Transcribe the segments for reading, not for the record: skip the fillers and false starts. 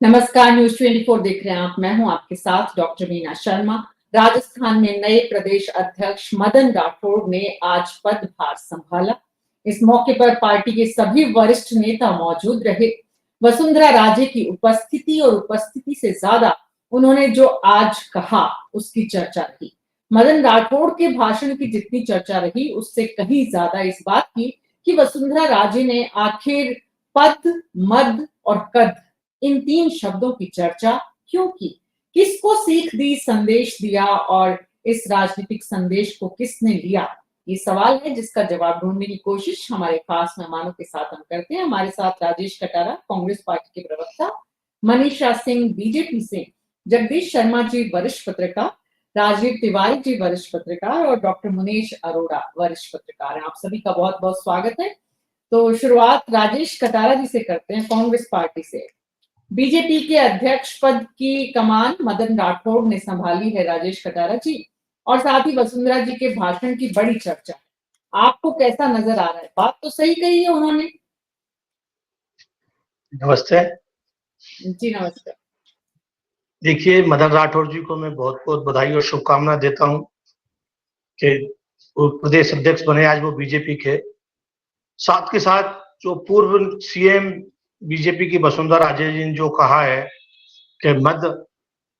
नमस्कार, न्यूज 24 देख रहे हैं आप। मैं हूं आपके साथ डॉक्टर मीना शर्मा। राजस्थान में नए प्रदेश अध्यक्ष मदन राठौड़ ने आज पदभार संभाला। इस मौके पर पार्टी के सभी वरिष्ठ नेता मौजूद रहे। वसुंधरा राजे की उपस्थिति से ज्यादा उन्होंने जो आज कहा उसकी चर्चा रही। मदन राठौड़ के भाषण की जितनी चर्चा रही उससे कहीं ज्यादा इस बात की कि वसुंधरा राजे ने आखिर पद, मद और कद इन तीन शब्दों की चर्चा क्यों की, किसको सीख दी, संदेश दिया और इस राजनीतिक संदेश को किसने लिया। ये सवाल है जिसका जवाब ढूंढने की कोशिश हमारे खास मेहमानों के साथ हम करते हैं। हमारे साथ राजेश कटारा कांग्रेस पार्टी के प्रवक्ता, मनीषा सिंह बीजेपी से, जगदीश शर्मा जी वरिष्ठ पत्रकार, राजीव तिवारी जी वरिष्ठ पत्रकार और डॉक्टर मुनेश अरोड़ा वरिष्ठ पत्रकार हैं। आप सभी का बहुत बहुत स्वागत है। तो शुरुआत राजेश कटारा जी से करते हैं, कांग्रेस पार्टी से। बीजेपी के अध्यक्ष पद की कमान मदन राठौड़ ने संभाली है राजेश कटारा जी, और साथ ही वसुंधरा जी के भाषण की बड़ी चर्चा। आपको कैसा नजर आ रहा है? बात तो सही कही है उन्होंने। नमस्ते जी नमस्ते। देखिए, मदन राठौड़ जी को मैं बहुत बहुत बधाई और शुभकामना देता हूं कि वो प्रदेश अध्यक्ष बने। आज वो बीजेपी के साथ के साथ जो पूर्व सीएम बीजेपी की वसुंधरा राजे जी ने जो कहा है कि मद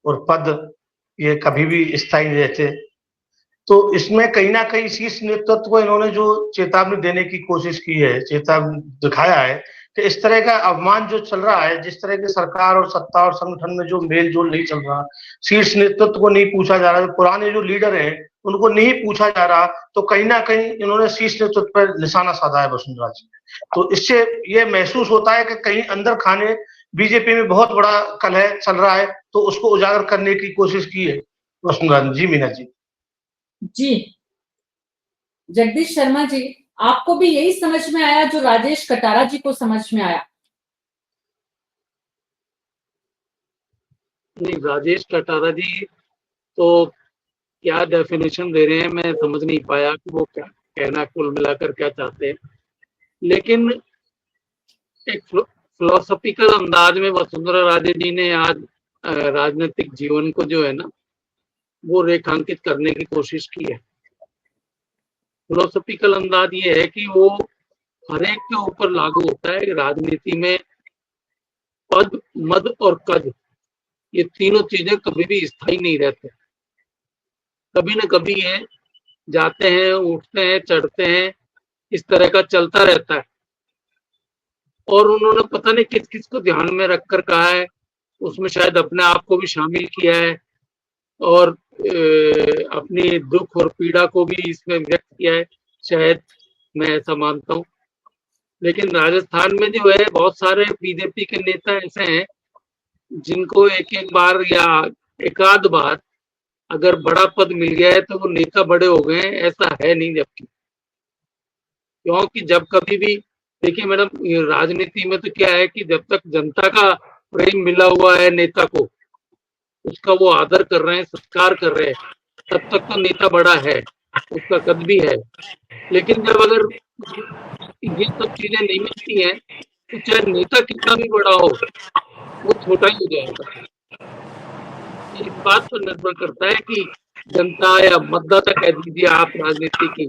और पद ये कभी भी स्थायी नहीं रहते, तो इसमें कहीं ना कहीं शीर्ष नेतृत्व को इन्होंने जो चेतावनी देने की कोशिश की है, चेतावनी दिखाया है कि इस तरह का अवमान जो चल रहा है, जिस तरह की सरकार और सत्ता और संगठन में जो मेल जोल नहीं चल रहा, शीर्ष नेतृत्व को नहीं पूछा जा रहा, पुराने जो लीडर हैं उनको नहीं पूछा जा रहा, तो कहीं ना कहीं इन्होंने शीर्ष नेतृत्व पर निशाना साधा है वसुंधरा जी। तो इससे ये महसूस होता है कि कहीं अंदर खाने बीजेपी में बहुत बड़ा कलह चल रहा है, तो उसको उजागर करने की कोशिश की है वसुंधरा जी। मीना जी जी जगदीश शर्मा जी, आपको भी यही समझ में आया जो राजेश कटारा जी को समझ में आया? नहीं, राजेश कटारा जी तो क्या डेफिनेशन दे रहे हैं मैं समझ नहीं पाया कि वो क्या कहना कुल मिलाकर क्या चाहते हैं। लेकिन एक फिलोसॉफिकल अंदाज में वसुंधरा राजे जी ने आज राजनीतिक जीवन को जो है ना वो रेखांकित करने की कोशिश की है। फिलोसॉफिकल अंदाज ये है कि वो हर एक के ऊपर लागू होता है। राजनीति में पद, मद और कद ये तीनों चीजें कभी भी स्थायी नहीं रहते। कभी न कभी ये जाते हैं, उठते हैं, चढ़ते हैं, इस तरह का चलता रहता है। और उन्होंने पता नहीं किस किस को ध्यान में रखकर कहा है, उसमें शायद अपने आप को भी शामिल किया है और अपनी दुख और पीड़ा को भी इसमें व्यक्त किया है, शायद मैं ऐसा मानता हूँ। लेकिन राजस्थान में जो है बहुत सारे बीजेपी के नेता ऐसे हैं जिनको एक एक बार या एकाध बार अगर बड़ा पद मिल गया है तो वो नेता बड़े हो गए हैं, ऐसा है नहीं। जबकि क्योंकि जब कभी भी देखिए मैडम, राजनीति में तो क्या है कि जब तक जनता का प्रेम मिला हुआ है नेता को, उसका वो आदर कर रहे हैं, सत्कार कर रहे हैं, तब तक तो नेता बड़ा है, उसका कद भी है। लेकिन जब अगर ये सब चीजें नहीं मिलती हैं तो चाहे नेता कितना भी बड़ा हो वो छोटा ही हो जाएगा। इस बात पर निर्भर करता है कि जनता या मतदाता कह दीजिए आप राजनीति की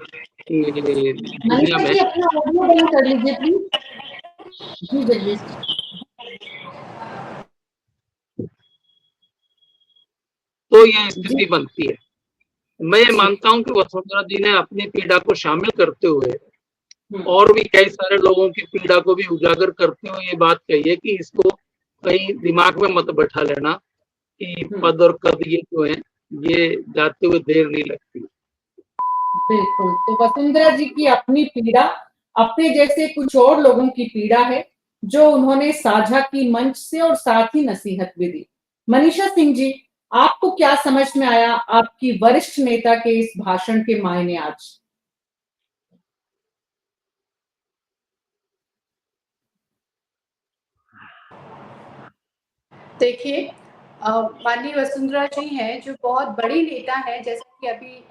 दुनिया में। अपना ऑडियो बंद कर लीजिए प्लीज। जी जगदीश। तो ये स्थिति बनती है। मैं ये मानता हूं कि वसुंधरा जी ने अपनी पीड़ा को शामिल करते हुए और भी कई सारे लोगों की पीड़ा को भी उजागर करते हुए ये बात कही है कि इसको कहीं दिमाग में मत बैठा लेना कि पद और कद ये जो है ये जाते हुए देर नहीं लगती। बिल्कुल, तो वसुंधरा जी की अपनी पीड़ा, अपने जैसे कुछ और लोगों की पीड़ा है जो उन्होंने साझा की मंच से, और साथ ही नसीहत भी दी। मनीषा सिंह जी, आपको क्या समझ में आया आपकी वरिष्ठ नेता के इस भाषण के मायने आज? देखिए, माननीय वसुंधरा जी हैं जो बहुत बड़ी नेता है, जैसा कि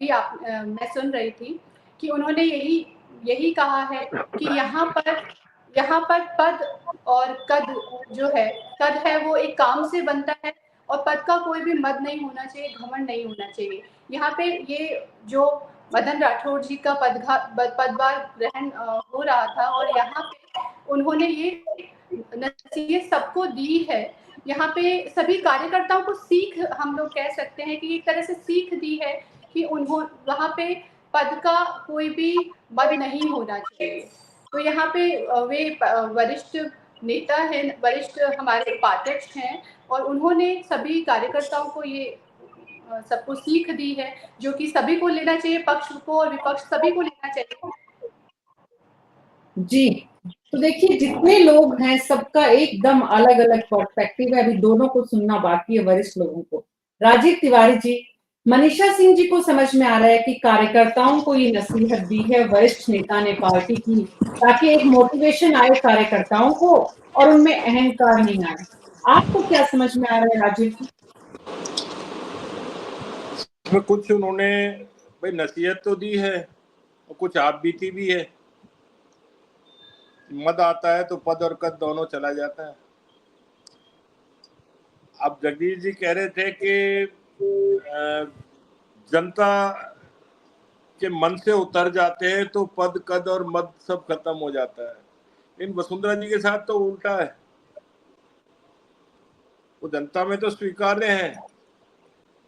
मैं सुन रही थी कि उन्होंने यही कहा है कि यहाँ पर पद और कद जो है, कद है, वो एक काम से बनता है और पद का कोई भी मद नहीं होना चाहिए, घमंड नहीं होना चाहिए। यहाँ पे ये जो मदन राठौड़ जी का पदभार ग्रहण हो रहा था और यहाँ पे उन्होंने ये नसीहत सबको दी है। यहाँ पे सभी कार्यकर्ताओं को सीख, हम लोग कह सकते हैं कि एक तरह से सीख दी है कि वहाँ पे पद का कोई भी मद नहीं होना चाहिए। तो यहाँ पे वे वरिष्ठ नेता हैं, वरिष्ठ हमारे उपाध्यक्ष हैं और उन्होंने सभी कार्यकर्ताओं को ये सबको सीख दी है, जो कि सभी को लेना चाहिए, पक्ष को और विपक्ष सभी को लेना चाहिए। जी, तो देखिए जितने लोग हैं सबका एकदम अलग अलग पर्सपेक्टिव है। अभी दोनों को सुनना बाकी है, वरिष्ठ लोगों को। राजीव तिवारी जी, मनीषा सिंह जी को समझ में आ रहा है कि कार्यकर्ताओं को ये नसीहत दी है वरिष्ठ नेता ने पार्टी की, ताकि एक मोटिवेशन आए कार्यकर्ताओं को और उनमें अहंकार नहीं आए। आपको क्या समझ में आ रहा है राजीव जी? कुछ उन्होंने भाई नसीहत तो दी है और कुछ आप बीती भी है। मद आता है तो पद और कद दोनों चला जाता है। अब जगदीश जी कह रहे थे कि जनता के मन से उतर जाते हैं तो पद कद और मद सब खत्म हो जाता है। इन वसुंधरा जी के साथ तो उल्टा है, वो जनता में तो स्वीकार्य हैं।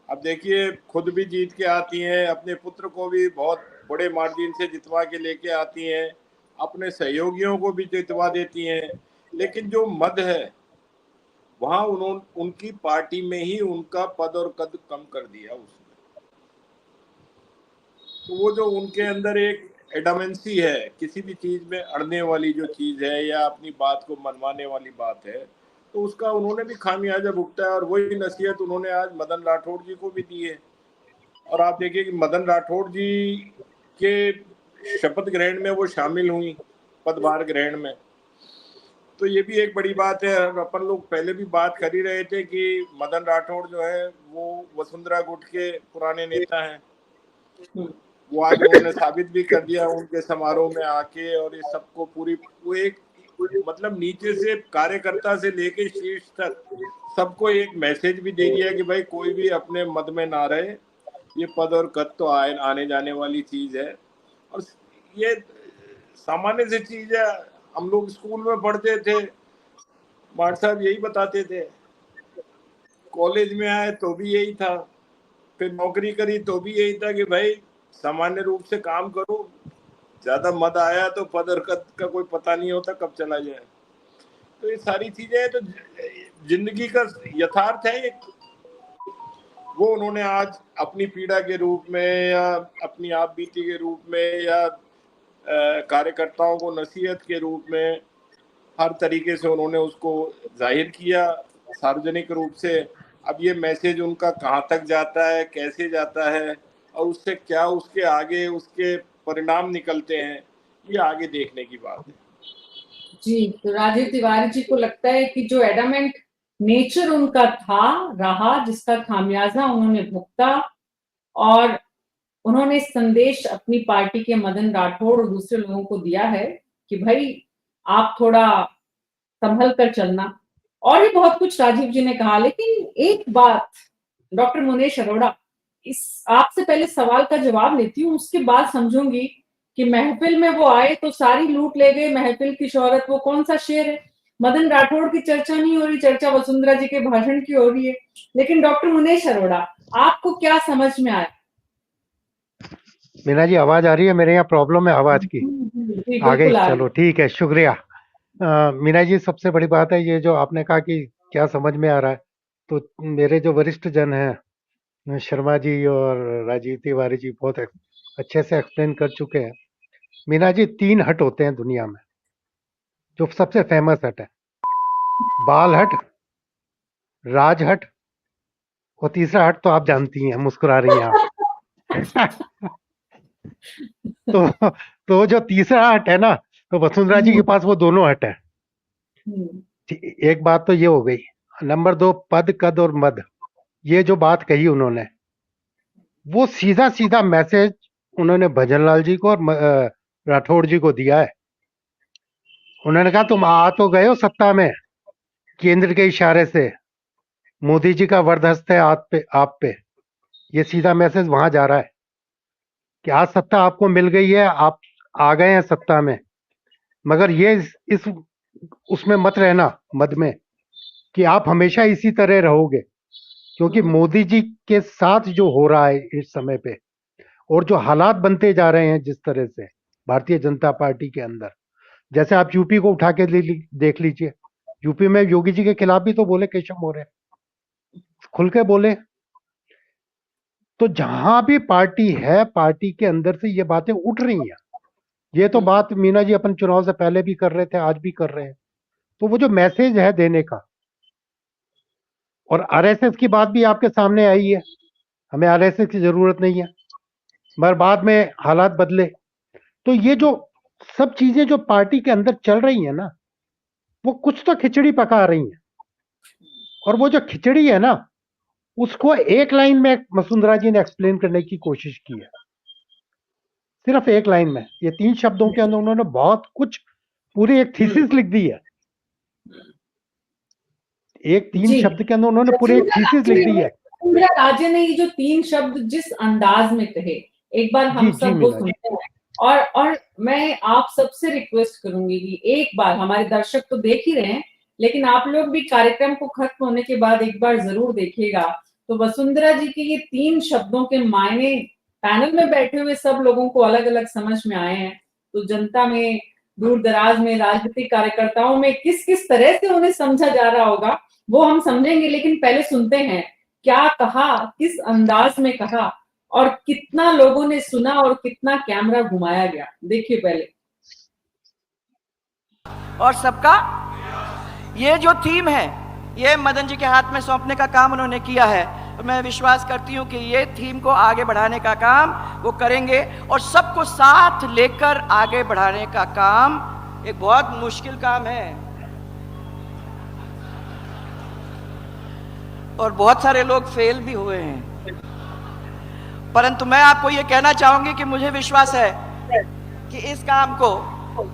अब देखिए खुद भी जीत के आती हैं, अपने पुत्र को भी बहुत बड़े मार्जिन से जितवा के लेके आती हैं, अपने सहयोगियों को भी जितवा देती हैं, लेकिन जो मद है वहां उनकी पार्टी में ही उनका पद और कद कम कर दिया उसने। तो वो जो उनके अंदर एक एडामेंसी है, किसी भी चीज में अड़ने वाली जो चीज है या अपनी बात को मनवाने वाली बात है, तो उसका उन्होंने भी खामियाजा भुगता है। और वही नसीहत उन्होंने आज मदन राठौड़ जी को भी दी है। और आप देखिए कि मदन राठौड़ जी के शपथ ग्रहण में वो शामिल हुई, पदभार ग्रहण में, तो ये भी एक बड़ी बात है। अपन लोग पहले भी बात कर ही रहे थे कि मदन राठौड़ जो है वो वसुंधरा गुट के पुराने नेता हैं। वो आज उन्होंने साबित भी कर दिया उनके समारोह में आके, और ये सबको पूरी वो एक मतलब नीचे से कार्यकर्ता से लेके शीर्ष तक सबको एक मैसेज भी दे दिया कि भाई कोई भी अपने मद में ना रहे, ये पद और कद तो आने जाने वाली चीज है। और ये सामान्य सी चीज है, हम लोग स्कूल में पढ़ते थे, मार साहब यही बताते थे, कॉलेज में आए तो भी यही था, फिर नौकरी करी तो भी यही था कि भाई सामान्य रूप से काम करो, ज्यादा मद आया तो पद और कद का कोई पता नहीं होता कब चला जाए। तो ये सारी चीजें तो जिंदगी का यथार्थ है। वो उन्होंने आज अपनी पीड़ा के रूप में या अपनी आप बीती के रूप में या कार्यकर्ताओं को नसीहत के रूप में हर तरीके से उन्होंने उसको जाहिर किया सार्वजनिक रूप से। अब ये मैसेज उनका कहाँ तक जाता है, कैसे जाता है और उससे क्या उसके आगे उसके परिणाम निकलते हैं, ये आगे देखने की बात है। जी, तो राजीव तिवारी जी को लगता है कि जो एडामेंट नेचर उनका था रहा, जिसका खामियाजा उन्होंने भुगता, और उन्होंने संदेश अपनी पार्टी के मदन राठौड़ और दूसरे लोगों को दिया है कि भाई आप थोड़ा संभल कर चलना। और भी बहुत कुछ राजीव जी ने कहा, लेकिन एक बात डॉक्टर मुनेश अरोड़ा, इस आपसे पहले सवाल का जवाब लेती हूँ, उसके बाद समझूंगी कि महफिल में वो आए तो सारी लूट ले गए, महफिल की शोहरत, वो कौन सा शेर है? मदन राठौड़ की चर्चा नहीं हो रही, चर्चा वसुंधरा जी के भाषण की हो रही है। लेकिन डॉक्टर मुनेश अरोड़ा, आपको क्या समझ में आया? मीना जी आवाज आ रही है? मेरे यहाँ प्रॉब्लम है आवाज की। आ गई, चलो ठीक है, शुक्रिया। मीना जी, सबसे बड़ी बात है ये जो आपने कहा कि क्या समझ में आ रहा है, तो मेरे जो वरिष्ठ जन हैं शर्मा जी और राजीव तिवारी जी बहुत अच्छे से एक्सप्लेन कर चुके हैं। मीना जी, 3 हट होते हैं दुनिया में, जो सबसे फेमस हट है, बाल हट, राज हट, और तीसरा हट तो आप जानती हैं, मुस्कुरा रही हैं आप। तो जो तीसरा हट है ना, तो वसुंधरा जी के पास वो दोनों हट है। एक बात तो ये हो गई। नंबर 2, पद कद और मद, ये जो बात कही उन्होंने, वो सीधा सीधा मैसेज उन्होंने भजनलाल जी को और राठौड़ जी को दिया है। उन्होंने कहा तुम आ तो गए हो सत्ता में, केंद्र के इशारे से मोदी जी का वरदहस्त है आप पे, ये सीधा मैसेज वहां जा रहा है कि आज सत्ता आपको मिल गई है, आप आ गए हैं सत्ता में, मगर ये इस उसमें मत रहना, मद में, कि आप हमेशा इसी तरह रहोगे, क्योंकि मोदी जी के साथ जो हो रहा है इस समय पे और जो हालात बनते जा रहे हैं जिस तरह से भारतीय जनता पार्टी के अंदर, जैसे आप यूपी को उठा के देख लीजिए, यूपी में योगी जी के खिलाफ भी तो बोले केशव मौर्य, खुल के बोले। तो जहां भी पार्टी है, पार्टी के अंदर से ये बातें उठ रही हैं। ये तो बात मीना जी अपन चुनाव से पहले भी कर रहे थे, आज भी कर रहे हैं। तो वो जो मैसेज है देने का, और आरएसएस की बात भी आपके सामने आई है, हमें आरएसएस की जरूरत नहीं है, मगर बाद में हालात बदले। तो ये जो सब चीजें जो पार्टी के अंदर चल रही है ना, वो कुछ तो खिचड़ी पका रही है, और वो जो खिचड़ी है ना, उसको एक लाइन में वसुंधरा जी ने एक्सप्लेन करने की कोशिश की है, सिर्फ एक लाइन में। ये 3 शब्दों के अंदर उन्होंने बहुत कुछ, पूरी एक थीसिस लिख दी है। एक 3 शब्द के अंदर उन्होंने पूरी एक थीसिस लिख दी है। वसुंधरा राजे ने ये जो 3 शब्द जिस अंदाज में कहे, एक बार हम सब वो सुनते हैं, और मैं आप सबसे रिक्वेस्ट करूंगी कि एक बार, हमारे दर्शक तो देख ही रहे हैं, लेकिन आप लोग भी कार्यक्रम को खत्म होने के बाद एक बार जरूर देखिएगा। तो वसुंधरा जी के ये 3 शब्दों के मायने पैनल में बैठे हुए सब लोगों को अलग अलग समझ में आए हैं। तो जनता में, दूर दराज में, राजनीतिक कार्यकर्ताओं में किस किस तरह से उन्हें समझा जा रहा होगा वो हम समझेंगे, लेकिन पहले सुनते हैं क्या कहा, किस अंदाज में कहा, और कितना लोगों ने सुना और कितना कैमरा घुमाया गया। देखिए पहले। और सबका ये जो थीम है, ये मदन जी के हाथ में सौंपने का काम उन्होंने किया है। तो मैं विश्वास करती हूँ कि ये थीम को आगे बढ़ाने का काम वो करेंगे, और सबको साथ लेकर आगे बढ़ाने का काम एक बहुत मुश्किल काम है, और बहुत सारे लोग फेल भी हुए हैं। परंतु मैं आपको ये कहना चाहूंगी कि मुझे विश्वास है कि इस काम को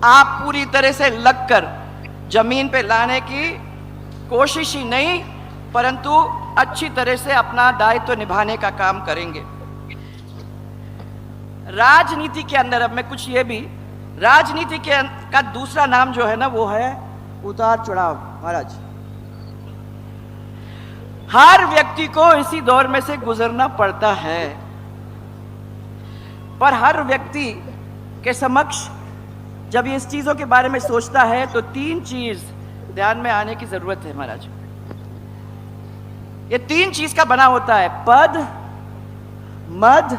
आप पूरी तरह से लगकर जमीन पे लाने की कोशिश ही नहीं, परंतु अच्छी तरह से अपना दायित्व निभाने का काम करेंगे। राजनीति के अंदर, अब मैं कुछ ये भी, राजनीति का दूसरा नाम जो है ना, वो है उतार चढ़ाव। महाराज, हर व्यक्ति को इसी दौर में से गुजरना पड़ता है, पर हर व्यक्ति के समक्ष जब ये इस चीजों के बारे में सोचता है तो 3 चीज ध्यान में आने की जरूरत है। महाराज, ये 3 चीज का बना होता है, पद, मद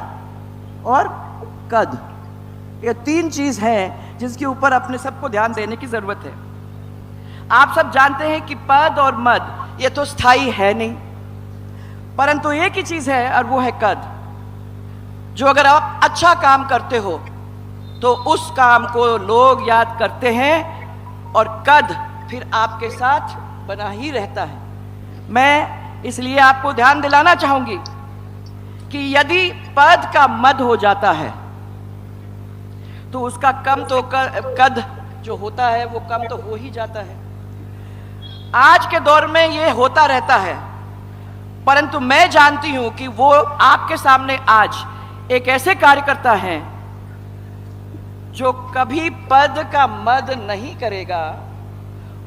और कद। ये 3 चीज हैं जिसके ऊपर अपने सबको ध्यान देने की जरूरत है। आप सब जानते हैं कि पद और मद ये तो स्थायी है नहीं, परंतु एक ही चीज है, और वो है कद। जो अगर आप अच्छा काम करते हो तो उस काम को लोग याद करते हैं, और कद फिर आपके साथ बना ही रहता है। मैं इसलिए आपको ध्यान दिलाना चाहूंगी कि यदि पद का मद हो जाता है तो उसका कम तो कद जो होता है वो कम तो हो ही जाता है। आज के दौर में ये होता रहता है, परंतु मैं जानती हूं कि वो आपके सामने आज एक ऐसे कार्यकर्ता हैं जो कभी पद का मद नहीं करेगा,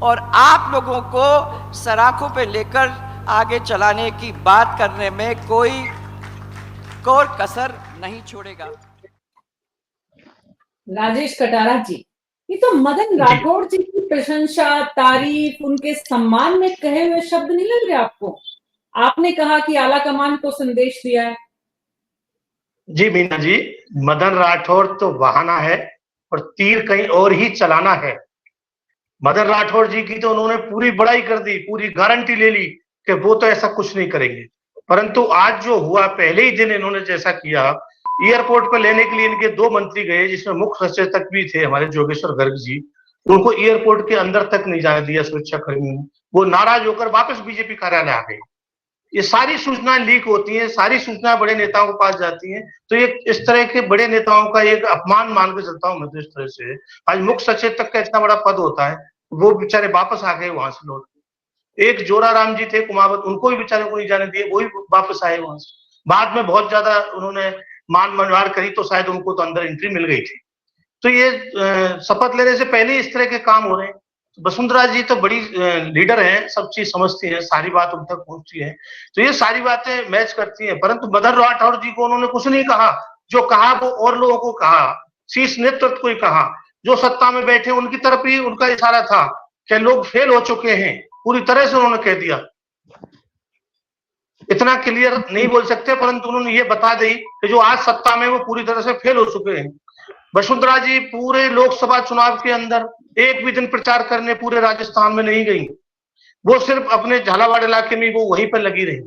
और आप लोगों को सराखों पे लेकर आगे चलाने की बात करने में कोई कसर नहीं छोड़ेगा। राजेश कटारा जी, ये तो मदन राठौड़ जी की प्रशंसा, तारीफ, उनके सम्मान में कहे हुए शब्द नहीं लग रहे आपको? आपने कहा कि आला कमान को संदेश दिया है। जी मीना जी, मदन राठौड़ तो बहाना है और तीर कहीं और ही चलाना है। मदन राठौड़ जी की तो उन्होंने पूरी बड़ाई कर दी, पूरी गारंटी ले ली कि वो तो ऐसा कुछ नहीं करेंगे, परंतु आज जो हुआ, पहले ही दिन इन्होंने जैसा किया, एयरपोर्ट पर लेने के लिए इनके 2 मंत्री गए, जिसमें मुख्य सचेतक भी थे हमारे जोगेश्वर गर्ग जी, उनको एयरपोर्ट के अंदर तक नहीं जाने दिया सुरक्षा कर्मियों ने। वो नाराज होकर वापस बीजेपी कार्यालय आ गए। ये सारी सूचनाएं लीक होती हैं, सारी सूचनाएं बड़े नेताओं के पास जाती हैं, तो ये इस तरह के बड़े नेताओं का एक अपमान मान के चलता हूं मैं तो इस तरह से। आज मुख्य सचेतक का इतना बड़ा पद होता है, वो बेचारे वापस आ गए वहां से लौट के। एक जोराराम जी थे कुमावत, उनको भी बेचारे को नहीं जाने दिए, वो ही वापस आए वहां से। बाद में बहुत ज्यादा उन्होंने मान मनवार करी तो शायद उनको तो अंदर एंट्री मिल गई थी। तो ये शपथ लेने से पहले इस तरह के काम हो रहे हैं। वसुंधरा जी तो बड़ी लीडर हैं, सब चीज समझती हैं, सारी बात उन तक पहुंचती है, तो ये सारी बातें मैच करती हैं। परंतु मदन राठौर जी को उन्होंने कुछ नहीं कहा, जो कहा वो और लोगों को कहा, शीर्ष नेतृत्व को ही कहा, जो सत्ता में बैठे उनकी तरफ ही उनका इशारा था कि लोग फेल हो चुके हैं, पूरी तरह से उन्होंने कह दिया। इतना क्लियर नहीं बोल सकते, परंतु उन्होंने ये बता दी कि जो आज सत्ता में वो पूरी तरह से फेल हो चुके हैं। वसुंधरा जी पूरे लोकसभा चुनाव के अंदर एक भी दिन प्रचार करने पूरे राजस्थान में नहीं गई, वो सिर्फ अपने झालावाड़ इलाके में वो वहीं पर लगी रही।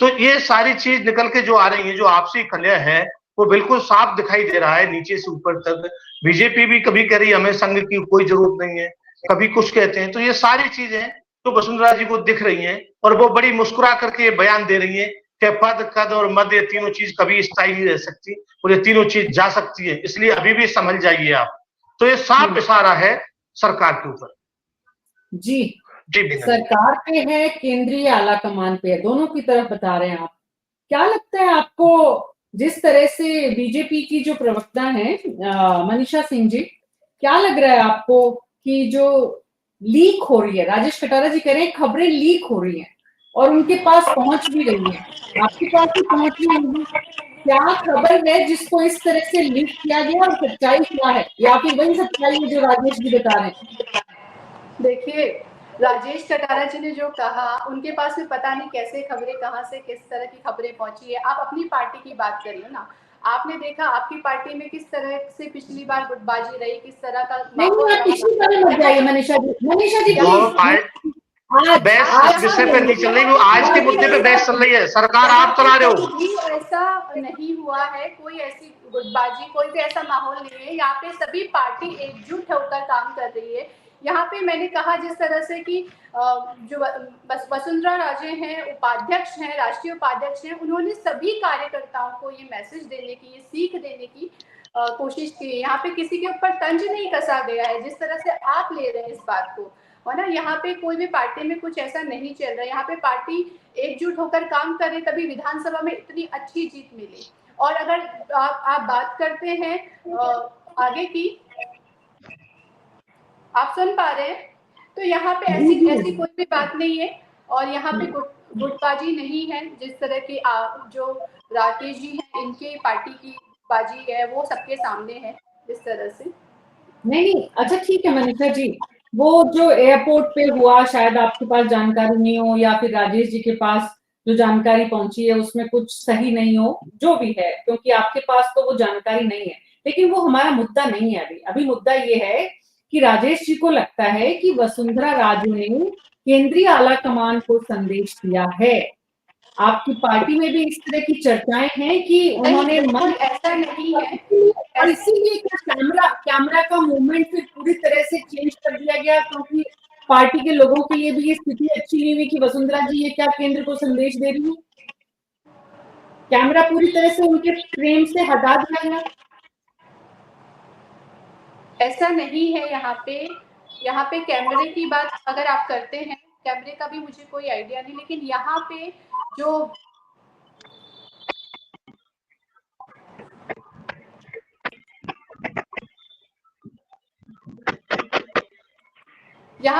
तो ये सारी चीज निकल के जो आ रही है, जो आपसी कलह है, वो बिल्कुल साफ दिखाई दे रहा है नीचे से ऊपर तक। बीजेपी भी कभी कह रही हमें संघ की कोई जरूरत नहीं है, कभी कुछ कहते हैं। तो ये सारी चीजें तो वसुंधरा जी को दिख रही हैं और वो बड़ी मुस्कुरा करके बयान दे रही है कि पद, कद और मद, ये तीनों चीज कभी स्थायी नहीं रह सकती और ये तीनों चीज जा सकती है, इसलिए अभी भी संभल जाइए आप। तो ये साफ इशारा है सरकार के ऊपर। जी सरकार पे है, केंद्रीय आला कमान पे है, दोनों की तरफ बता रहे हैं आप। क्या लगता है आपको, जिस तरह से बीजेपी की जो प्रवक्ता है मनीषा सिंह जी, क्या लग रहा है आपको कि जो लीक हो रही है, राजेश कटारा जी कह रहे हैं खबरें लीक हो रही हैं और उनके पास पहुंच भी रही है, आपके पास भी पहुंच रही होंगी, क्या खबर है जिसको इस तरह से लीक किया गया और सच्चाई क्या है, या फिर वही सच्चाई है जो राजेश जी बता रहे हैं? देखिए, राजेश कटारा जी ने जो कहा, उनके पास में पता नहीं कैसे खबरें, कहां से किस तरह की खबरें पहुंची है। आप अपनी पार्टी की बात करिए ना, आपने देखा आपकी पार्टी में किस तरह से पिछली बार गुटबाजी रही, किस तरह का नहीं, पिछली बार मत जाइए मनीषा जी, मनीषा जी बहस विषय पे नहीं चल रही, वो आज के मुद्दे पे बहस चल रही है, सरकार आप चला रहे हो। ऐसा नहीं हुआ है, कोई ऐसी गुटबाजी, कोई भी ऐसा माहौल नहीं है। यहाँ पे सभी पार्टी एकजुट होकर काम कर रही है। यहाँ पे मैंने कहा जिस तरह से कि जो वसुंधरा राजे हैं, उपाध्यक्ष हैं, राष्ट्रीय उपाध्यक्ष हैं, उन्होंने सभी कार्यकर्ताओं को ये मैसेज देने की, ये सीख देने की कोशिश की है। यहाँ पे किसी के ऊपर तंज नहीं कसा गया है, जिस तरह से आप ले रहे हैं इस बात को, है ना। यहाँ पे कोई भी पार्टी में कुछ ऐसा नहीं चल रहा है। यहाँ पे पार्टी एकजुट होकर काम करे, तभी विधानसभा में इतनी अच्छी जीत मिली। और अगर आप बात करते हैं आगे की, आप सुन पा रहे हैं, तो यहाँ पे ऐसी कोई भी बात नहीं है और यहाँ पे गुटबाजी नहीं है। जिस तरह की जो राकेश जी हैं, इनके पार्टी की बाजी है वो सबके सामने है, इस तरह से। नहीं, अच्छा ठीक है मनीषा जी, वो जो एयरपोर्ट पे हुआ, शायद आपके पास जानकारी नहीं हो या फिर राजेश जी के पास जो जानकारी पहुंची है उसमें कुछ सही नहीं हो, जो भी है, क्योंकि आपके पास तो वो जानकारी नहीं है, लेकिन वो हमारा मुद्दा नहीं है। अभी मुद्दा ये है कि राजेश जी को लगता है कि वसुंधरा राजे ने केंद्रीय आला कमान को संदेश दिया है। आपकी पार्टी में भी इस तरह की चर्चाएं हैं कि उन्होंने ऐसा नहीं है, और इसीलिए कैमरा का मूवमेंट फिर पूरी तरह से चेंज कर दिया गया, क्योंकि पार्टी के लोगों के लिए भी ये स्थिति अच्छी नहीं हुई कि वसुंधरा जी ये क्या केंद्र को संदेश दे रही है। कैमरा पूरी तरह से उनके फ्रेम से हटा दिया गया। ऐसा नहीं है। यहाँ पे कैमरे की बात अगर आप करते हैं, कैमरे का भी मुझे कोई आइडिया नहीं, लेकिन यहाँ पे जो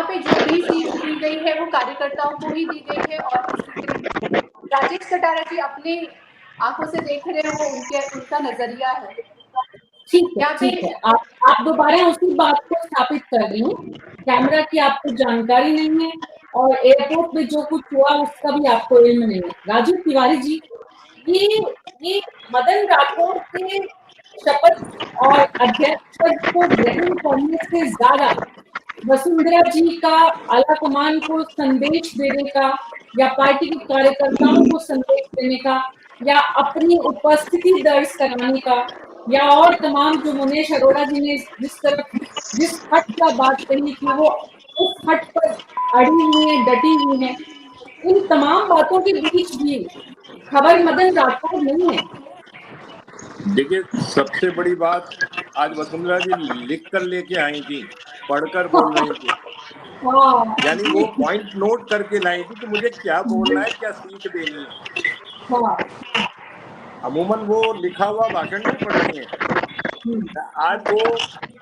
भी सीट दी गई है वो कार्यकर्ताओं को ही दी गई है। और राजेश कटारा जी अपने आंखों से देख रहे हैं, वो उनका नजरिया है। ठीक है, आप दोबारा उसी बात को स्थापित कर रही हूँ, कैमरा की आपको जानकारी नहीं है और एयरपोर्ट में जो कुछ हुआ उसका भी आपको इल्म नहीं है। राजीव तिवारी जी, ये मदन राठौर के शपथ और अध्यक्ष पद को ग्रहण करने से ज्यादा वसुंधरा जी का आला कमान को संदेश देने का या पार्टी के कार्यकर्ताओं को संदेश देने का या अपनी उपस्थिति दर्ज कराने का या और तमाम जो मुनेश अरोड़ा जी ने जिस हट का बात कही कि वो उस हट पर अड़ी हुई है, डटी हुई है, इन तमाम बातों के बीच भी खबर मदन राठौर नहीं है। देखिए, सबसे बड़ी बात आज वसुंधरा जी लिख कर लेके आई थी, पढ़कर बोल रही थी हाँ यानी वो पॉइंट नोट करके लाई थी कि मुझे क्या बोलना है, क्या सीख देनी है। हाँ अमूमन वो लिखा हुआ भाषण नहीं पढ़ती हैं, आज वो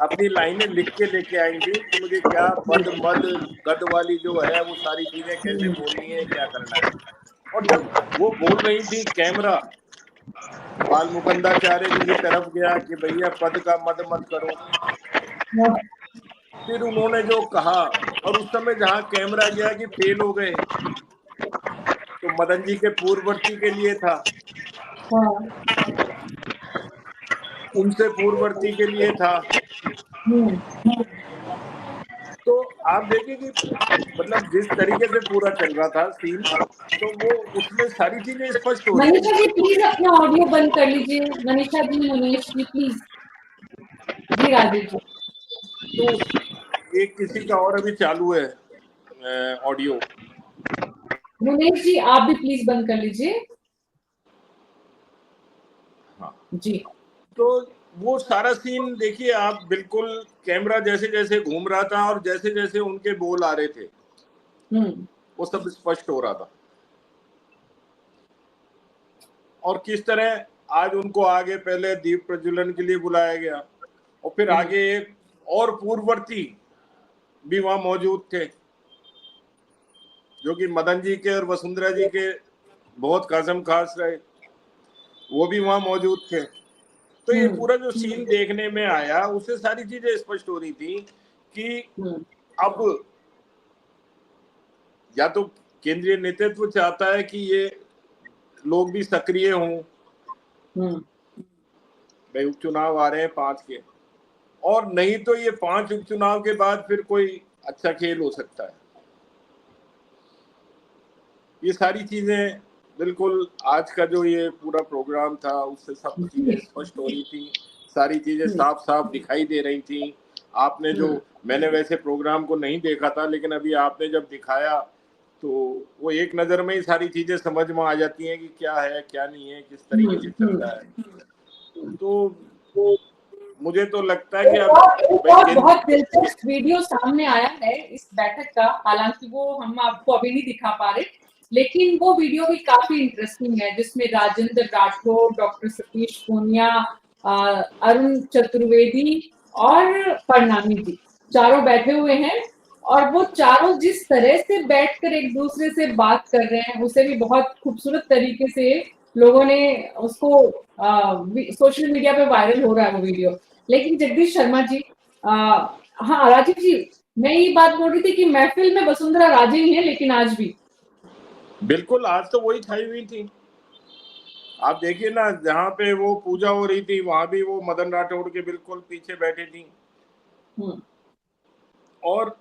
अपनी लाइनें लिख के लेके आएंगी कि मुझे क्या पद मद गद वाली जो है वो सारी चीजें कैसे बोलनी है, क्या करना है। और जब वो बोल रही थी, कैमरा बाल मुकुंदाचार्य जी की तरफ गया कि भैया पद का मद मत करो। फिर उन्होंने जो कहा, और उस समय जहां कैमरा गया कि फेल हो गए, तो मदन जी के पूर्ववर्ती के लिए था, उनसे पूर्ववर्ती के लिए था। तो आप देखिए कि मतलब जिस तरीके से पूरा चल रहा था सीन, तो वो उसमें सारी चीजें स्पष्ट हो रही थी। मनीषा जी प्लीज अपना ऑडियो बंद कर लीजिए। मनीषा जी, मनीष जी प्लीज। जी राजीव जी। तो एक किसी का और अभी चालू है ऑडियो। मनीष जी आप भी प्लीज बंद कर लीजिए। हाँ जी। तो वो सारा सीन देखिए आप, बिल्कुल कैमरा जैसे जैसे घूम रहा था और जैसे जैसे उनके बोल आ रहे थे वो सब स्पष्ट हो रहा था। और किस तरह आज उनको आगे पहले दीप प्रज्वलन के लिए बुलाया गया, और फिर आगे एक और पूर्ववर्ती भी वहां मौजूद थे जो कि मदन जी के और वसुंधरा जी के बहुत कसम खास रहे, वो भी वहां मौजूद थे। तो ये पूरा जो सीन देखने में आया, उससे सारी चीजें स्पष्ट हो रही थी कि अब या तो केंद्रीय नेतृत्व चाहता है कि ये लोग भी सक्रिय हों, भाई उपचुनाव आ रहे हैं 5 के, और नहीं तो ये 5 उपचुनाव के बाद फिर कोई अच्छा खेल हो सकता है। ये सारी चीजें बिल्कुल आज का जो ये पूरा प्रोग्राम था उससे सब चीजें स्पष्ट हो रही थी, सारी चीजें साफ साफ दिखाई दे रही थी। आपने जो, मैंने वैसे प्रोग्राम को नहीं देखा था, लेकिन अभी आपने जब दिखाया तो वो एक नजर में ही सारी चीजें समझ में आ जाती हैं कि क्या है क्या नहीं है, किस तरीके से चल रहा है। तो मुझे तो लगता है कि अब बहुत दिलचस्प वीडियो सामने आया है इस बैठक का, हालांकि वो हम आपको अभी नहीं दिखा पा रहे, लेकिन वो वीडियो भी काफी इंटरेस्टिंग है जिसमें राजेंद्र राठौड़, डॉक्टर सतीश पूनिया, अरुण चतुर्वेदी और परनामी जी चारों बैठे हुए हैं, और वो चारों जिस तरह से बैठकर एक दूसरे से बात कर रहे हैं उसे भी बहुत खूबसूरत तरीके से लोगों ने उसको सोशल मीडिया पे वायरल हो रहा है वो वीडियो। लेकिन जगदीश शर्मा जी, हाँ राजीव जी, मैं ये बात बोल रही थी कि महफिल में वसुंधरा राजे ही है, लेकिन आज भी बिल्कुल आज तो वही छाई हुई थी। आप देखिए ना, जहाँ पे वो पूजा हो रही थी वहां भी वो मदन राठौड़ के बिल्कुल पीछे बैठी थी, और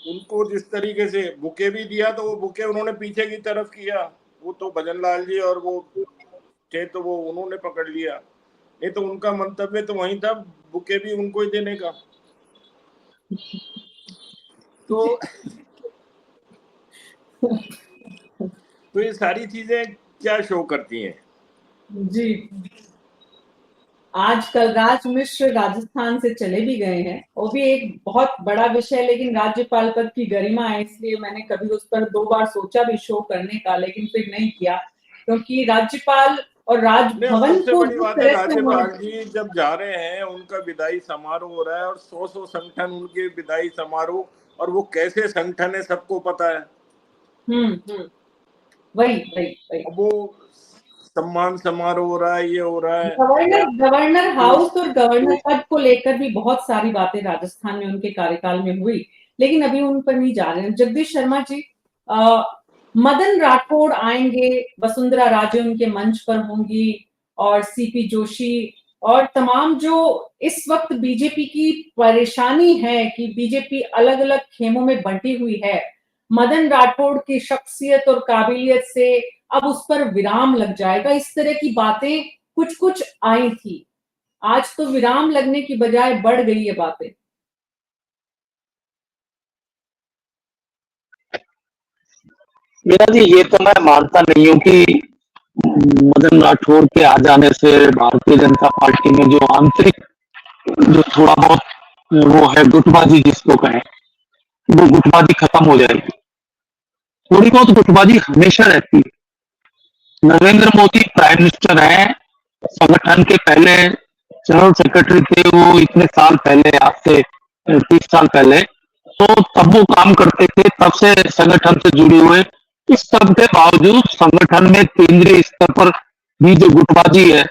उनको जिस तरीके से बुके भी दिया तो वो बुके उन्होंने पीछे की तरफ किया, वो तो भजन लाल जी और वो थे तो वो उन्होंने पकड़ लिया, नहीं तो उनका मंतव्य तो वहीं था, बुके भी उनको ही देने का। तो तो ये सारी चीजें क्या शो करती हैं। जी। आज कलराज मिश्र राजस्थान से चले भी गए हैं, वो भी एक बहुत बड़ा विषय, लेकिन राज्यपाल पद की गरिमा है इसलिए मैंने कभी उस पर 2 बार सोचा भी शो करने का, लेकिन फिर नहीं किया, क्योंकि राज्यपाल और राजभवन सबसे को बड़ी बात है, राज्यपाल जी जब जा रहे हैं उनका विदाई समारोह हो रहा है, और 100 संगठन उनके विदाई समारोह, और वो कैसे संगठन है सबको पता है। वही वो सम्मान समारोह हो रहा है, ये हो रहा है। गवर्नर हाउस और गवर्नर पद को लेकर भी बहुत सारी बातें राजस्थान में उनके कार्यकाल में हुई, लेकिन अभी उन पर नहीं जा रहे हैं। जगदीश शर्मा जी, मदन राठौड़ आएंगे, वसुंधरा राजे उनके मंच पर होंगी, और सीपी जोशी और तमाम जो इस वक्त बीजेपी की परेशानी है कि बीजेपी अलग अलग खेमों में बंटी हुई है, मदन राठौड़ की शख्सियत और काबिलियत से अब उस पर विराम लग जाएगा, इस तरह की बातें कुछ कुछ आई थी। आज तो विराम लगने की बजाय बढ़ गई ये बातें। मेरा जी ये तो मैं मानता नहीं हूँ कि मदन राठौड़ के आ जाने से भारतीय जनता पार्टी में जो आंतरिक जो थोड़ा बहुत वो है गुटबाजी जिसको कहें, वो गुटबाजी खत्म हो जाएगी। थोड़ी बहुत गुटबाजी हमेशा रहती है। नरेंद्र मोदी प्राइम मिनिस्टर है, संगठन के पहले जनरल सेक्रेटरी थे वो इतने साल पहले, आज से 30 साल पहले, तो तब वो काम करते थे, तब से संगठन से जुड़े हुए। इस सब के बावजूद संगठन में केंद्रीय स्तर पर भी जो गुटबाजी है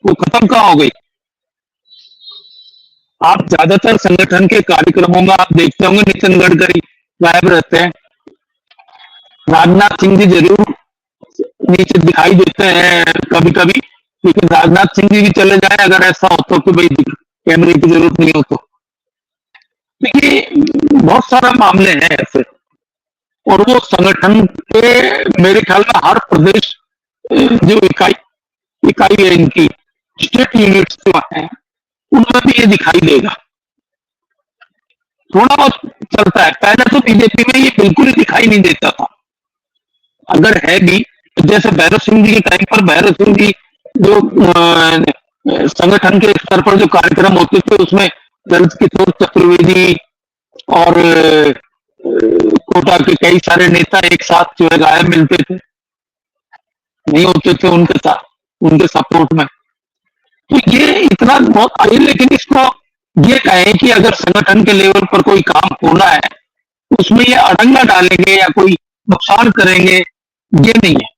वो खत्म कहाँ हो गई। आप ज्यादातर संगठन के कार्यक्रमों में आप देखते होंगे नितिन गडकरी गायब रहते हैं, राजनाथ सिंह जी जरूर नीचे दिखाई देते हैं कभी कभी, लेकिन राजनाथ सिंह जी भी चले जाए अगर ऐसा हो तो कि भाई कैमरे की जरूरत नहीं हो तो। देखिए बहुत सारे मामले हैं ऐसे, और वो संगठन के मेरे ख्याल में हर प्रदेश जो इकाई है इनकी स्टेट यूनिट्स जो है उनमें भी ये दिखाई देगा। थोड़ा बहुत चलता है, पहले तो बीजेपी में ये बिल्कुल ही दिखाई नहीं देता था, अगर है भी तो जैसे भैरव सिंह जी के टाइम पर भैरव सिंह जी जो संगठन के स्तर पर जो कार्यक्रम होते थे उसमें ललित किशोर चतुर्वेदी और कोटा के कई सारे नेता एक साथ जो है गायब मिलते थे, नहीं होते थे उनके साथ, उनके सपोर्ट में। तो ये इतना बहुत आई, लेकिन इसको ये कहें कि अगर संगठन के लेवल पर कोई काम होना है उसमें ये अड़ंगा डालेंगे या कोई नुकसान करेंगे, ये नहीं है।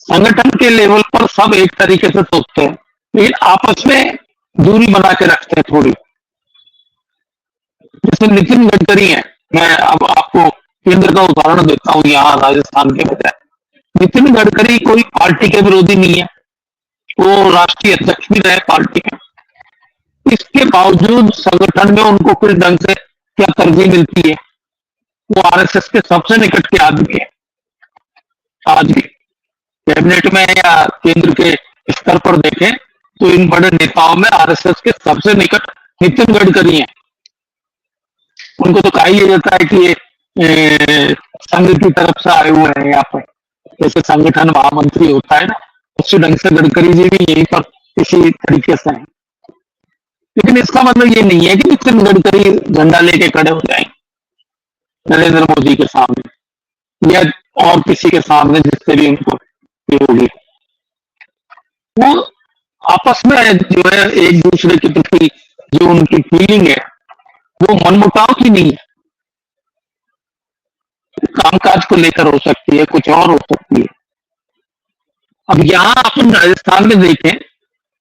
संगठन के लेवल पर सब एक तरीके से सोचते हैं, लेकिन आपस में दूरी बना के रखते हैं थोड़ी। जैसे नितिन गडकरी है, मैं अब आपको केंद्र का उदाहरण देता हूं यहाँ राजस्थान के बजाय। नितिन गडकरी कोई पार्टी के विरोधी नहीं है, वो राष्ट्रीय अध्यक्ष भी रहे पार्टी के, इसके बावजूद संगठन में उनको किस ढंग से क्या तरजीह मिलती है। वो आरएसएस के सबसे निकट के आदमी है, आज भी कैबिनेट में या केंद्र के स्तर पर देखें तो इन बड़े नेताओं में आरएसएस के सबसे निकट नितिन गडकरी हैं। उनको तो कहा ही जाता है कि ये संघ की तरफ से आए हुए हैं यहाँ पर, जैसे संगठन महामंत्री होता है ना, उसी ढंग से गडकरी जी भी यहीं पर किसी तरीके से हैं। लेकिन इसका मतलब ये नहीं है कि नितिन गडकरी झंडा लेके खड़े हो जाएंगे नरेंद्र मोदी के सामने या और किसी के सामने जिससे भी उनको ये होगी। वो आपस में जो है एक दूसरे के प्रति जो उनकी फीलिंग है वो मनमुटाव की नहीं है, कामकाज को लेकर हो सकती है, कुछ और हो सकती है। अब यहाँ अपन राजस्थान में देखें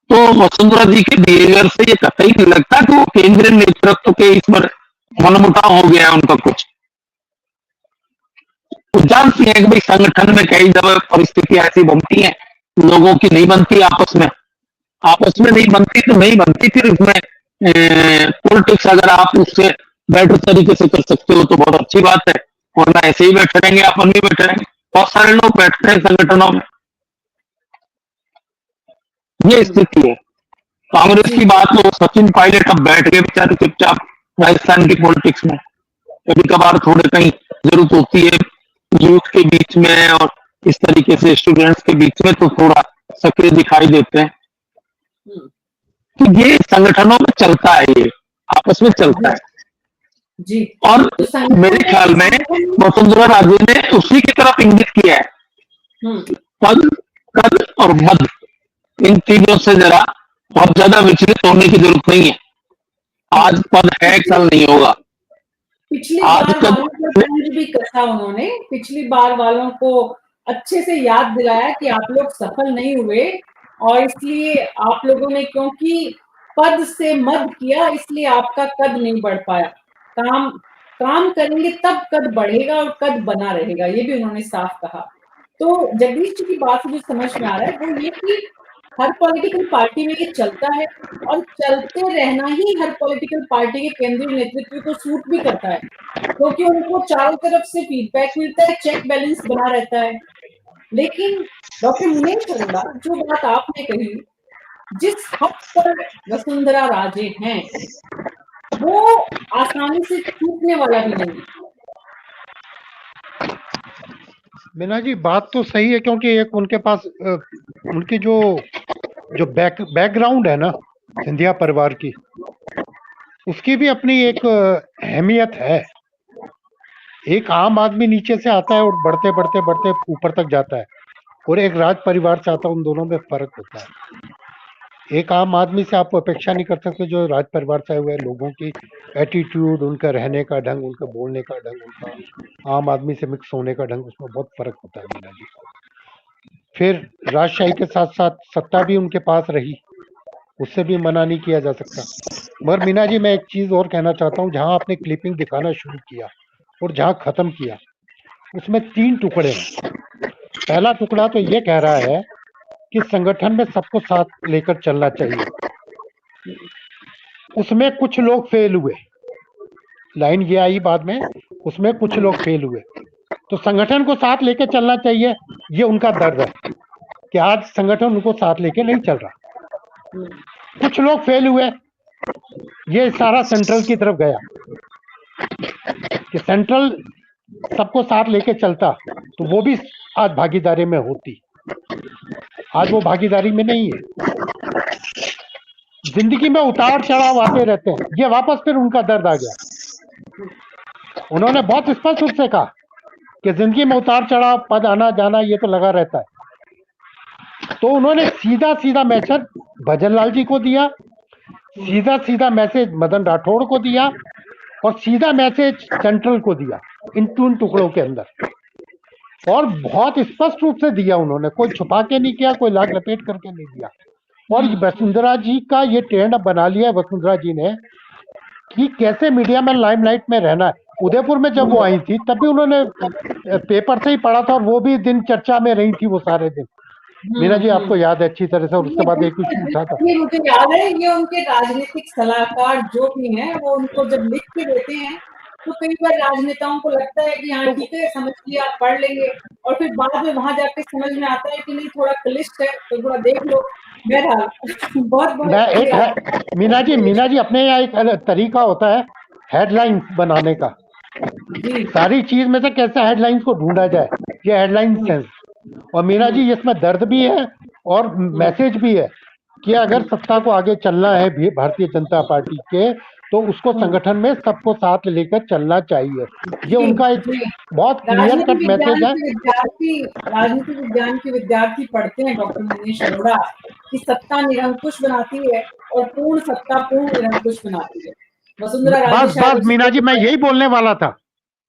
तो वसुंधरा जी के बिहेवियर से ये कतई नहीं लगता कि वो केंद्रीय नेतृत्व के इस पर मनमुटाव हो गया है उनका कुछ। वो जानती है कि भाई संगठन में कई जगह परिस्थितियां ऐसी बनती हैं, लोगों की नहीं बनती आपस में नहीं बनती तो नहीं बनती, फिर इसमें पॉलिटिक्स अगर आप उससे बेटर तरीके से कर सकते हो तो बहुत अच्छी बात है, वरना ऐसे ही बैठे रहेंगे, अपन भी बैठे रहेंगे। बहुत सारे लोग बैठते हैं संगठनों में, ये स्थिति है। कांग्रेस की बात तो सचिन पायलट अब बैठ गए बेचारे चुपचाप राजस्थान की पॉलिटिक्स में। कभी कभार थोड़े कहीं जरूरत होती है यूथ के बीच में और इस तरीके से स्टूडेंट्स के बीच में तो थोड़ा सक्रिय दिखाई देते हैं। तो ये संगठनों में चलता है, ये आपस में चलता है जी। और मेरे ख्याल में वसुंधरा राजे ने उसी की तरफ इंगित किया है। पद, कद और मद, इन तीनों से जरा बहुत ज्यादा विचलित होने की जरूरत नहीं है। आज पद है, कल नहीं होगा। पिछली बार वालों को तंज भी कसा उन्होंने, पिछली बार वालों को अच्छे से याद दिलाया कि आप लोग सफल नहीं हुए और इसलिए आप लोगों ने क्योंकि पद से मद किया इसलिए आपका कद नहीं बढ़ पाया। काम करेंगे तब कद बढ़ेगा और कद बना रहेगा, ये भी उन्होंने साफ कहा। तो जगदीश जी की बात से जो समझ में आ रहा है वो ये कि हर पॉलिटिकल पार्टी में ये चलता है और चलते रहना ही हर पॉलिटिकल पार्टी के केंद्रीय नेतृत्व को सूट भी करता है, क्योंकि उनको चारों तरफ से फीडबैक मिलता है, चेक बैलेंस बना रहता है। लेकिन डॉक्टर मुनीश अरोड़ा, जो बात आपने कही, जिस हद पर वसुंधरा राजे हैं वो आसानी से टूटने वाला भी नहीं है। मीना जी बात तो सही है, क्योंकि एक उनके पास उनकी जो बैकग्राउंड है ना सिंधिया परिवार की, उसकी भी अपनी एक अहमियत है। एक आम आदमी नीचे से आता है और बढ़ते बढ़ते बढ़ते ऊपर तक जाता है, और एक राज परिवार से आता है, उन दोनों में फर्क होता है। एक आम आदमी से आप अपेक्षा नहीं कर सकते जो राज परिवार से आए हुए लोगों की एटीट्यूड, उनका रहने का ढंग, उनका बोलने का ढंग, उनका आम आदमी से मिक्स होने का ढंग, उसमें बहुत फर्क होता है मीना जी। फिर राजशाही के साथ साथ सत्ता भी उनके पास रही, उससे भी मना नहीं किया जा सकता। मगर मीना जी, मैं एक चीज और कहना चाहता हूँ, जहां आपने क्लिपिंग दिखाना शुरू किया और जहां खत्म किया, उसमें 3 टुकड़े हैं। पहला टुकड़ा तो ये कह रहा है कि संगठन में सबको साथ लेकर चलना चाहिए, उसमें कुछ लोग फेल हुए, लाइन ये आई बाद में, उसमें कुछ लोग फेल हुए। तो संगठन को साथ लेकर चलना चाहिए, ये उनका दर्द है कि आज संगठन उनको साथ लेके नहीं चल रहा। कुछ लोग फेल हुए, ये सारा सेंट्रल की तरफ गया कि सेंट्रल सबको साथ लेके चलता तो वो भी आज भागीदारी में होती। आज वो भागीदारी में नहीं है। जिंदगी में उतार चढ़ाव आते रहते हैं, ये वापस फिर उनका दर्द आ गया। उन्होंने बहुत स्पष्ट रूप से कहा कि जिंदगी में उतार चढ़ाव, पद आना जाना, ये तो लगा रहता है। तो उन्होंने सीधा सीधा मैसेज भजनलाल जी को दिया, सीधा सीधा मैसेज मदन राठौड़ को दिया, और सीधा मैसेज सेंट्रल को दिया, इन 3 टुकड़ों के अंदर, और बहुत स्पष्ट रूप से दिया उन्होंने, कोई छुपा के नहीं किया, कोई लाग लपेट करके नहीं दिया। और वसुंधरा जी का ये ट्रेंड अब बना लिया है वसुंधरा जी ने कि कैसे मीडिया में लाइमलाइट में रहना है। उदयपुर में जब वो आई थी तब भी उन्होंने पेपर से ही पढ़ा था, और वो भी दिन चर्चा में रही थी वो सारे दिन। मीना जी, आपको याद है अच्छी तरह से, और उसके बाद एक इशू उठा था। ये मुझे याद है, ये उनके राजनीतिक सलाहकार जो भी हैं वो उनको जब लिख के देते हैं तो कई बार राजनेताओं को लगता है कि हाँ ठीक है, समझ लिया, पढ़ लेंगे, और फिर बाद में वहां जाके समझ में आता है कि नहीं, थोड़ा क्लिष्ट है, तो थोड़ा देख लो। बहरहाल बहुत बहुत मीना जी अपने यहाँ एक तरीका होता है हेडलाइंस बनाने का, सारी चीज में से कैसे हेडलाइंस को ढूंढा जाए, ये हेडलाइन सेंस। और मीना जी, इसमें दर्द भी है और मैसेज भी है कि अगर सत्ता को आगे चलना है भारतीय जनता पार्टी के, तो उसको संगठन में सबको साथ लेकर चलना चाहिए। ये उनका एक बहुत क्लियर कट मैसेज है। राजनीति विज्ञान के विद्यार्थी पढ़ते हैं डॉक्टर मनीष अरोड़ा कि सत्ता निरंकुश बनाती है और पूर्ण सत्ता पूर्ण निरंकुश बनाती है। वसुंधरा बस मीना जी, मैं यही बोलने वाला था।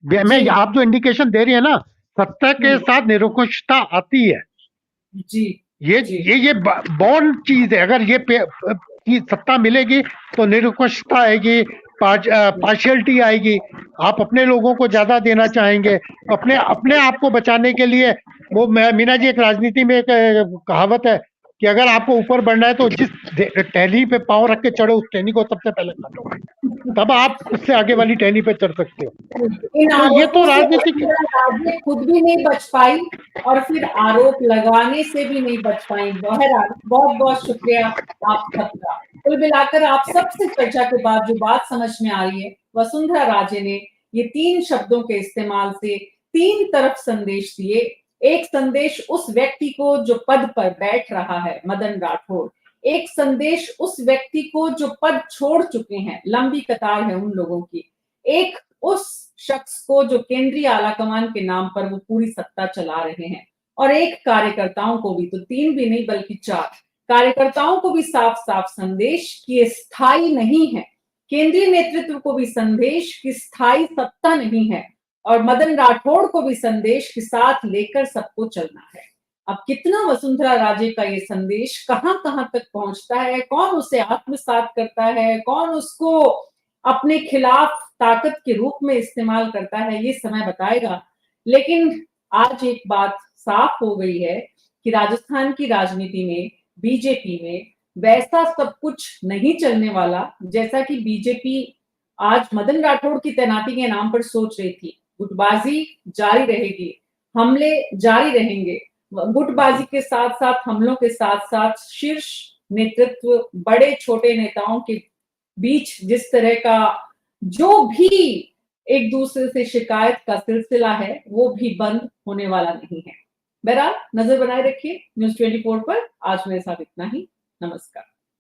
मैं आप जो इंडिकेशन दे रही है ना, सत्ता के साथ निरंकुशता आती है जी। ये बॉन्ड चीज है। अगर ये की सत्ता मिलेगी तो निरंकुशता आएगी, पार्शियलिटी आएगी, आप अपने लोगों को ज्यादा देना चाहेंगे, अपने आप को बचाने के लिए। वो मीना जी, एक राजनीति में एक कहावत है कि अगर आपको ऊपर बढ़ना है तो जिस टहनी पे पांव रख के चढ़ो, उस टहनी को सबसे पहले काटो, तब आप उससे आगे वाली टहनी पे चढ़ सकते हो। तो ये तो राजनीति खुद भी नहीं बच पाई और फिर आरोप लगाने से भी नहीं बच पाई। बहरहाल बहुत बहुत शुक्रिया आप सबका। कुल मिलाकर आप सबसे चर्चा के बाद जो बात समझ में आ रही है, वसुंधरा राजे ने ये 3 शब्दों के इस्तेमाल से 3 तरफ संदेश दिए। एक संदेश उस व्यक्ति को जो पद पर बैठ रहा है, मदन राठौड़। एक संदेश उस व्यक्ति को जो पद छोड़ चुके हैं, लंबी कतार है उन लोगों की। एक उस शख्स को जो केंद्रीय आलाकमान के नाम पर वो पूरी सत्ता चला रहे हैं, और एक कार्यकर्ताओं को भी, तो 3 भी नहीं बल्कि 4 कार्यकर्ताओं को भी साफ साफ संदेश कि ये स्थायी नहीं है। केंद्रीय नेतृत्व को भी संदेश कि स्थायी सत्ता नहीं है, और मदन राठौड़ को भी संदेश कि साथ लेकर सबको चलना है। अब कितना वसुंधरा राजे का ये संदेश कहां कहां तक पहुंचता है, कौन उसे आत्मसात करता है, कौन उसको अपने खिलाफ ताकत के रूप में इस्तेमाल करता है, ये समय बताएगा। लेकिन आज एक बात साफ हो गई है कि राजस्थान की राजनीति में, बीजेपी में वैसा सब कुछ नहीं चलने वाला जैसा कि बीजेपी आज मदन राठौड़ की तैनाती के नाम पर सोच रही थी। गुटबाजी जारी रहेगी, हमले जारी रहेंगे, गुटबाजी के साथ साथ हमलों के साथ साथ शीर्ष नेतृत्व, बड़े छोटे नेताओं के बीच जिस तरह का जो भी एक दूसरे से शिकायत का सिलसिला है, वो भी बंद होने वाला नहीं है। बहरहाल नजर बनाए रखिए न्यूज़ 24 पर। आज मेरे साथ इतना ही। नमस्कार।